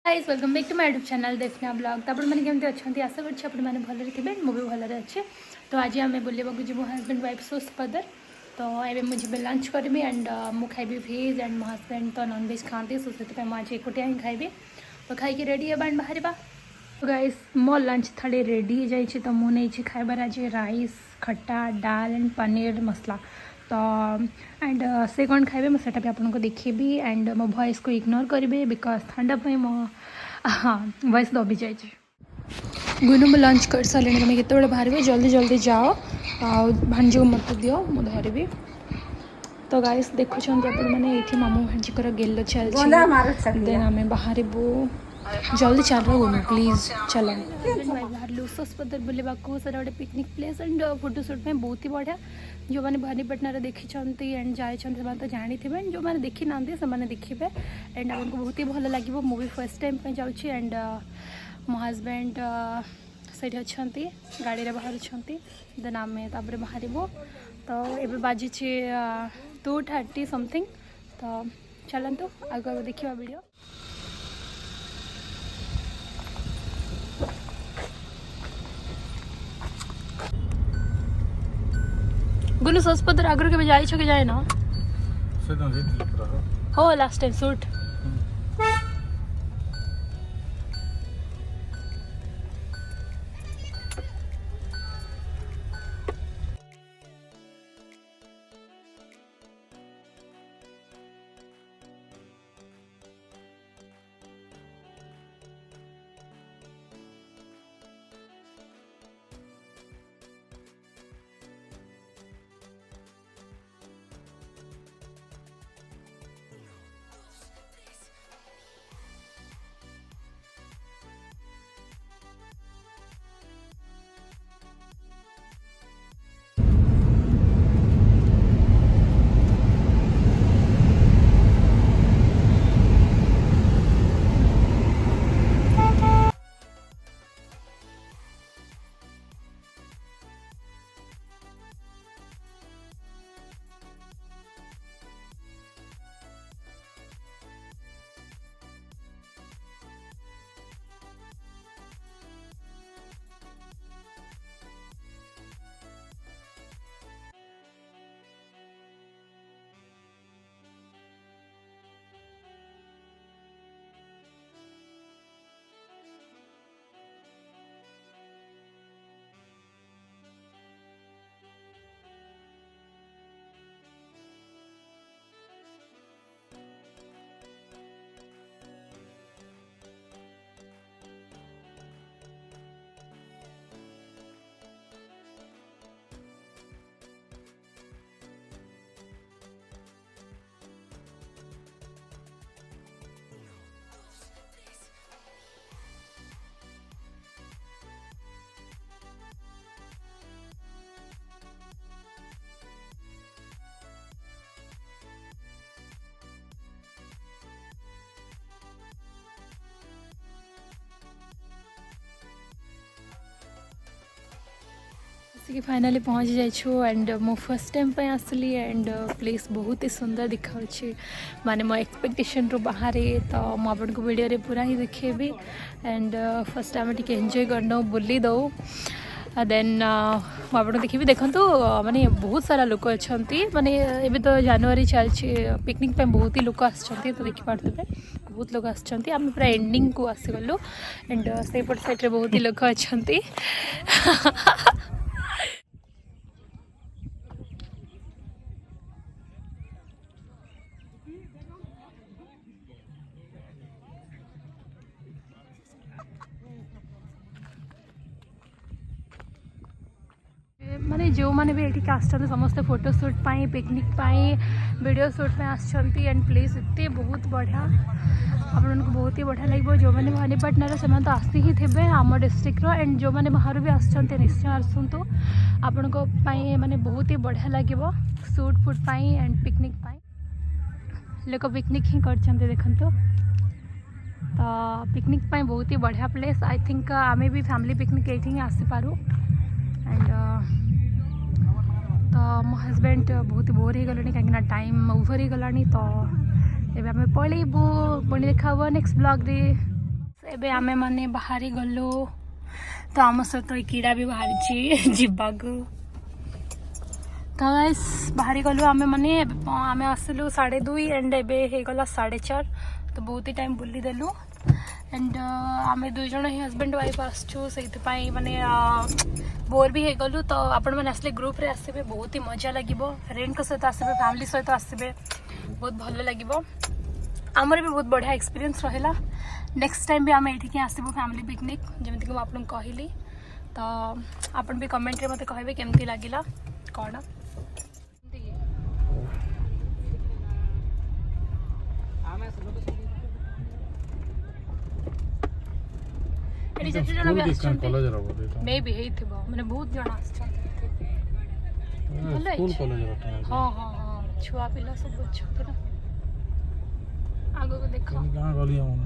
Guys welcome back to my YouTube channel देखना blog. तो आपने केमती अच्छा आशा करें भलरे थे मुझे भलरे अच्छे। तो आज आम बुलवाक जी हजबैंड वाइफ सोस्पदर। तो ये मुझे लंच करी एंड मु खाइबी भेज एंड मो हजबैंड तो नॉनवेज खाते सो से मुझे एकुटिया ही खाइबी। तो खाई रेडी है एंड बाहर। तो गाइस मो लंच थाली रेडी हो जाए। तो मुझे खाइबार आज राइस खट्टा डाल एंड पनीर मसला। तो एंड से कौन खाइबे मुझे भी आपको देखी एंड मो वॉइस को इग्नोर करेंगे बिकज ठंडा मो हाँ वॉइस दबी जाए। गुनु मु लंच कर सारे तुम्हें केत बाहर जल्दी जल्दी जाओ भांजी को मत दियो मु धरबी। तो गाइस देखुं मैंने ये मामू भांजीकर गेलो चलती देन आम बाहर जल्दी चल गुनु प्लीज चल बाहर सोस्पदर बुलवा सारा गोटे पिकनिक प्लेस एंड फोटोशूट में बहुत ही बढ़िया। जो मैंने भवानीपाटना देखी एंड जाए तो जानी थे जो मैंने देखी ना से देखिए एंड आपको बहुत ही भल लगे। मुझे फर्स्ट टाइम जाऊँगी एंड मो हजबैंड से अच्छा गाड़ी बाहर देन आम बाहर। तो ये बाजी 2:30 समथिंग। तो चलतु आगे देखा वीडियो। गुनु सोस्पदर आगर के जाई कि जाए ना हो लास्ट टाइम शूट फाइनाली पहुँच जाइछु एंड मो फर्स्ट टाइम पे आसली एंड प्लेस बहुत ही सुंदर दिखा माने मो एक्सपेक्टेशन रो बाहर। तो मुझे आपको वीडियो रे पूरा ही देखेबी एंड फर्स्ट टाइम टिके एंजॉय करनो बुली दो देन मुझे देखी देखु माने बहुत सारा लोक अच्छा माने एबे तो जनवरी चलती पिकनिक पे बहुत ही लोक आसछंती। तो देखि पारथबे बहुत लोग आसछंती आम पूरा एंडिंग को आसीगलु एंड सेपट साइड रे बहुत ही लोक अच्छंती। माने जो मैंने भी ये आसते समस्ते फोटोशूट पाई पिकनिक पाई वीडियो शूट में आसछंती एंड प्लेस इतने बहुत बढ़िया आपको बहुत ही बढ़िया लगे। जो मैंने भवानीपाटना से तो आसी ही थे आम डिस्ट्रिक्ट एंड जो मैंने बाहर भी आसछंती निश्चय आसतु आपण माने बहुत ही बढ़िया लगे शूट फुट पाई एंड पिकनिक पाई लोक पिकनिक ही करछंती देखंतु। तो पिकनिक पाई बहुत ही बढ़िया प्लेस आई थिंक आमे भी फैमिली पिकनिक ये आसीपारू एंड तो मो हजबैंड बहुत बोर हो गले कहीं टाइम ओभर हो गला। तो एबे आमे पळेबू पुणी देखा नेक्स्ट ब्लॉग रे। एबे आमे माने बाहरी गलु तो आम सहित कीड़ा भी बाहरी जीवाकू तो गाइस बाहरी गलु आमे माने आमे आसलु 2:30 एंड एबे हे गला 4:30 तो बहुत ही टाइम बुली देलु एंड आमे दुई जण ही हस्बैंड वाइफ आसछु सेति पई माने बोर भी हे गलु तो आपण माने असले ग्रुप रे आसीबे बहुत ही मजा लागिबो फ्रेंड को सहित आसीबे फैमिली सहित आसीबे बहुत भल लागिबो आमर भी बहुत बढ़िया एक्सपीरियंस रहिला नेक्स्ट टाइम भी आम ये आसबू फैमिली पिकनिक जमीक मुझे आपको कहली तो आपन भी कमेंट रे मते कहबे केमती लागिला कौन एडी जति जण भी आछन मे भी हेइथिबो माने बहुत जण आछन स्कूल कॉलेज रटा हां हां हां छुआ पिला सब अच्छा ना आगो को देखो कहां गली हम